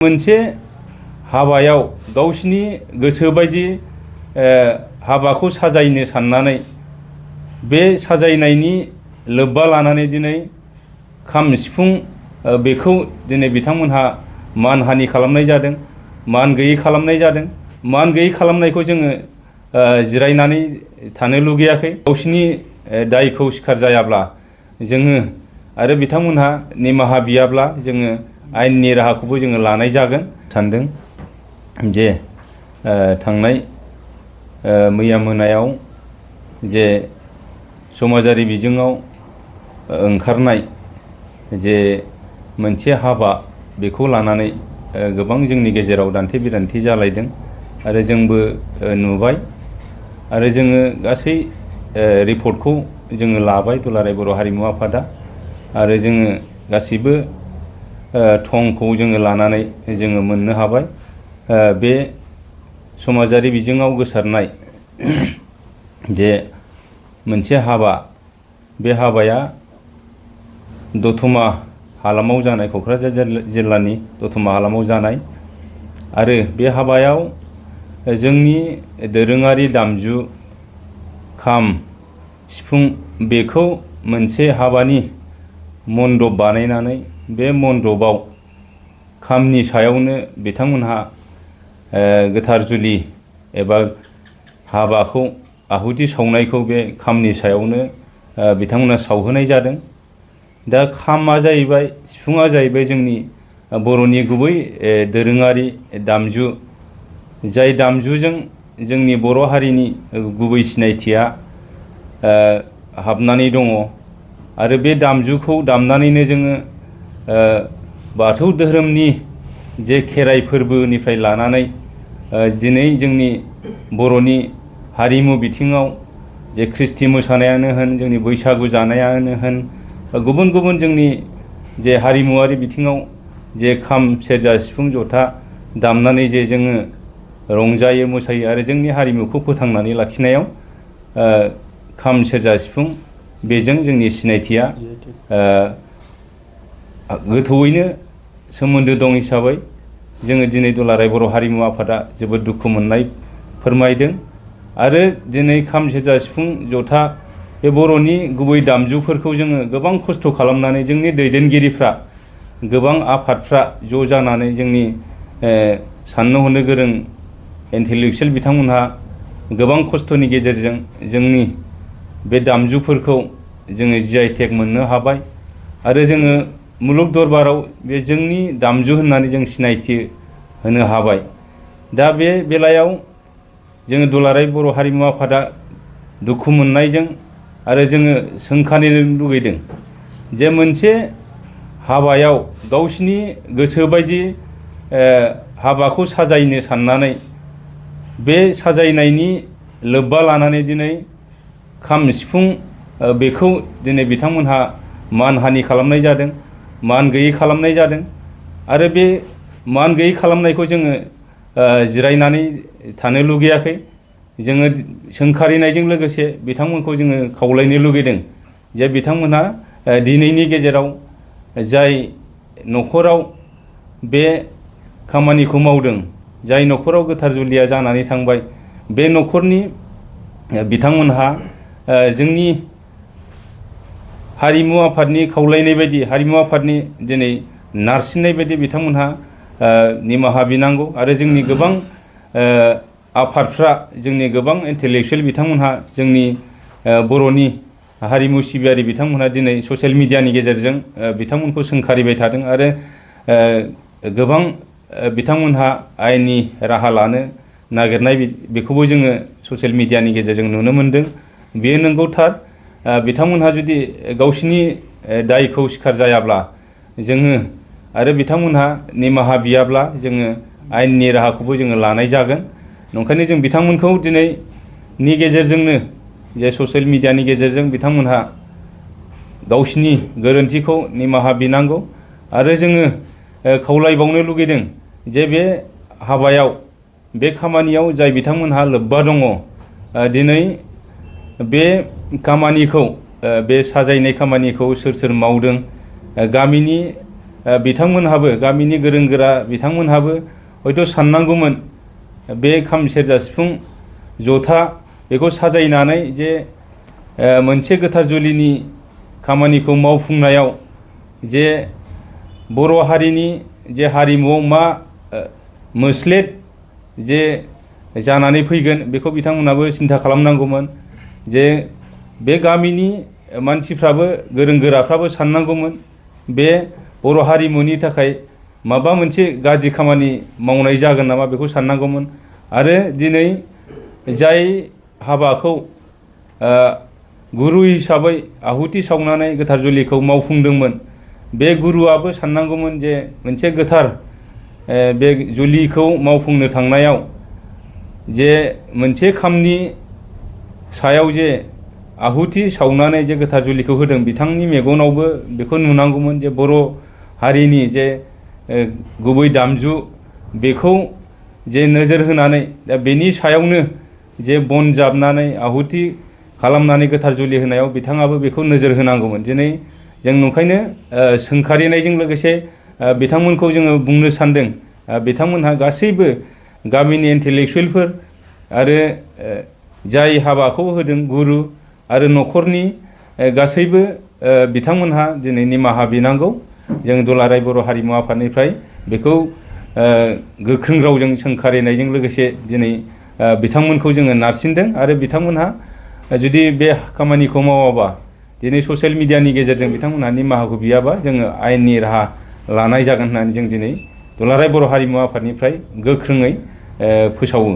मोनसे हाबायाव गावसिनि गोसो बायदि हाबाखौ साजायनो साननानै बे साजायनायनि लोब्बा लानानै दिनै खाम सिफुं बेखौ दिनै बिथांमोनहा मानहानि खालामनाय जादों, मान गैयै खालामनाय जादों। मान गैयै खालामनायखौ जोङो जिरायनानै थानो लुगैयाखै। गावसिनि दायखौ सिखार जायाब्ला जोङो आरो बिथांमोनहा निमाहा बियाब्ला जोङो आयेननि राहाखौबो जोङो लानाय जागोन सानदों। जे थांनाय मैया मोनायाव जे समाजारि बिजोङाव ओंखारनाय जे मोनसे हाबा बेखौ लानानै गोबां जोंनि गेजेराव दान्थे बिदान्थे जालायदों आरो जोंबो नुबाय आरो जोङो गासै रिपर्टखौ जोङो लाबाय दुलाराय बर' हारिमु आफादा आरो जोङो गासिबो थंखौ जोङो लानानै जोङो मोननो हाबाय। बे समाजारि बिजोङाव गोसारनाय जे मोनसे हाबा, बे हाबाया दतमा हालामाव जानाय, क'क्राझार जिल्लानि दतमा हालामाव जानाय आरो बे हाबायाव जोंनि दोरोङारि दामजु खाम सिफुं बेखौ मोनसे हाबानि मन्दप बानायनानै बे मन्दपआव खामनि सायावनो बिथांमोनहा गोथार जुलि एबा हाबाखौ आहुति सावनायखौ बे खामनि सायावनो बिथांमोना सावहोनाय जादों। दा खामा जाहैबाय, सिफुङा जाहैबाय जोंनि बर'नि गुबै दोरोङारि दामजु, जाय दामजुजों जोंनि बर' हारिनि गुबै सिनायथिया हाबनानै दङ आरो बे दामजुखौ दामनानैनो जोङो बाथौ धोरोमनि जे खेराइ फोरबोनिफ्राय लानानै दिनै जोंनि बर'नि हारिमु बिथिङाव जे ख्रिस्टि मोसानायानो होन, जोंनि बैसागु जानायानो होन, गुबुन गुबुन जोंनि जे हारिमुवारि बिथिङाव जे खाम सेरजा सिफुं जथा दामनानै जे जोङो रंजायो मोसायो आरो जोंनि हारिमुखौ फोथांनानै लाखिनायाव खाम सेरजा सिफुं बेजों जोंनि सिनायथिया गोथौयैनो सोमोन्दो दं हिसाबै जोङो दिनै दुलाराय बर' हारिमु आफादा जोबोद दुखु मोननाय फोरमायदों आरो दिनै खाम सेरजा सिफुं जथा बे बर'नि गुबै दामजुफोरखौ जोङो गोबां खस्थ' खालामनानै जोंनि दैदेनगिरिफ्रा, गोबां आफादफ्रा ज' जानानै जोंनि साननो हनो गोरों इन्टेलेक्सुयेल बिथांमोनहा गोबां खस्थ'नि गेजेरजों जोंनि बे दामजुफोरखौ जोङो GI/टेग मोननो हाबाय आरो जोङो मुलुग दरबाराव बे जोंनि दामजु होननानै जों सिनायथि होनो हाबाय। दा बे बेलायाव जोङो दुलाराय बर' हारिमु आफादा दुखु मोननायजों आरो जोङो सोंखानो लुगैदों जे मोनसे हाबायाव गावसिनि गोसो बायदि हाबाखौ साजायनो साननानै बे साजायनायनि लोब्बा लानानै दिनै खाम सिफुं बेखौ दिनै बिथांमोनहा मानहानि खालामनाय जादों, मान गैयै खालामनाय जादों आरो बे मान गैयै खालामनायखौ जोङो जिरायनानै थानो लुगैयाखै। जोङो सोंखारिनायजों लोगोसे बिथांमोनखौ जोङो खावलायनो लुगैदों जे बिथांमोनहा दिनैनि गेजेराव जाय न'खराव बे खामानिखौ मावदों, जाय न'खराव गोथार जुलिया जानानै थांबाय, बे न'खरनि बिथांमोनहा जोंनि हारिमु आफादनि खावलायनाय बायदि, हारिमु आफादनि दिनै नारसिननाय बायदि बिथांमोनहा निमाहा बिनांगौ आरो जोंनि गोबां आफादफ्रा, जोंनि गोबां इन्टेलेक्सुयेल बिथांमोनहा जोंनि बर'नि हारिमु सिबियारि बिथांमोनहा दिनै ससियेल मिडियानि गेजेरजों बिथांमोनखौ सोंखारिबाय थादों आरो गोबां बिथांमोनहा आयेननि राहा लानो नागिरनाय बेखौबो जोङो ससियेल मिडियानि गेजेरजों नुनो मोनदों। बेयो नंगौ थार। बिथांमोनहा जुदि गावसिनि दायखौ सिखार जायाब्ला जोङो आरो बिथांमोनहा निमाहा बियाब्ला जोङो आयेननि राहाखौबो जोङो लानाय जागोन। ओंखायनो जों बिथांमोनखौ दिनैनि गेजेरजोंनो जे ससियेल मिडियानि गेजेरजों बिथांमोनहा गावसिनि गोरोन्थिखौ निमाहा बिनांगौ आरो जोङो खावलायबावनो लुगैदों जे बे हाबायाव, बे खामानियाव जाय बिथांमोनहा लोब्बा दङ, दिनै बे खामानिखौ, बे साजायनाय खामानिखौ सोर सोर मावदों, गामिनि बिथांमोनहाबो गामिनि गोरों गोरा बिथांमोनहाबो हयथ' साननांगौमोन बे खाम सेरजा सिफुं जथा बेखौ साजायनानै जे मोनसे गोथार जुलिनि खामानिखौ मावफुंनायाव जे बर' हारिनि जे हारिमुआव मा मोस्लेट जे जानानै फैगोन बेखौ बिथांमोनाबो सिन्था खालामनांगौमोन। जे बे गामिनि मानसिफ्राबो गोरों गोराफ्राबो साननांगौमोन बे बर' हारिमुनि थाखाय माबा मोनसे गाज्रि खामानि मावनाय जागोन नामा बेखौ साननांगौमोन। आरो दिनै जाय हाबाखौ गुरु हिसाबै आहुति सावनानै गोथार जुलिखौ मावफुंदोंमोन बे गुरुआबो साननांगौमोन जे मोनसे गोथार बे जुलिखौ मावफुंनो थांनायाव जे मोनसे खामनि सायाव जे आहुति सावनानै जे गोथार जुलिखौ होदों बिथांनि मेगनावबो बेखौ नुनांगौमोन जे बर' हारिनि जे गुबै दामजु बेखौ जे नोजोर होनानै दा बेनि सायावनो जे बन जाबनानै आहुति खालामनानै गोथार जुलि होनायाव बिथाङाबो बेखौ नोजोर होनांगौमोन। दिनै जों नंखायनो सोंखारिनायजों लोगोसे बिथांमोनखौ जोङो बुंनो सानदों बिथांमोनहा गासैबो गामिनि इन्टेलेक्सुवेलफोर आरो जाय हाबाखौ होदों गुरु आरो न'खरनि गासैबो बिथांमोनहा दिनै निमाहा बिनांगौ। जों दुलाराय बर' हारिमु आफादनिफ्राय बेखौ गोख्रों रावजों सोंखारिनायजों लोगोसे दिनै बिथांमोनखौ जोङो नारसिनदों आरो बिथांमोनहा जुदि बे खामानिखौ मावाबा दिनै ससियेल मिडियानि गेजेरजों बिथांमोनहा निमाहाखौ बियाबा जोङो आयेननि राहा लानाय जागोन होननानै जों दिनै दुलाराय बर' हारिमु आफादनिफ्राय गोख्रोङै फोसावो।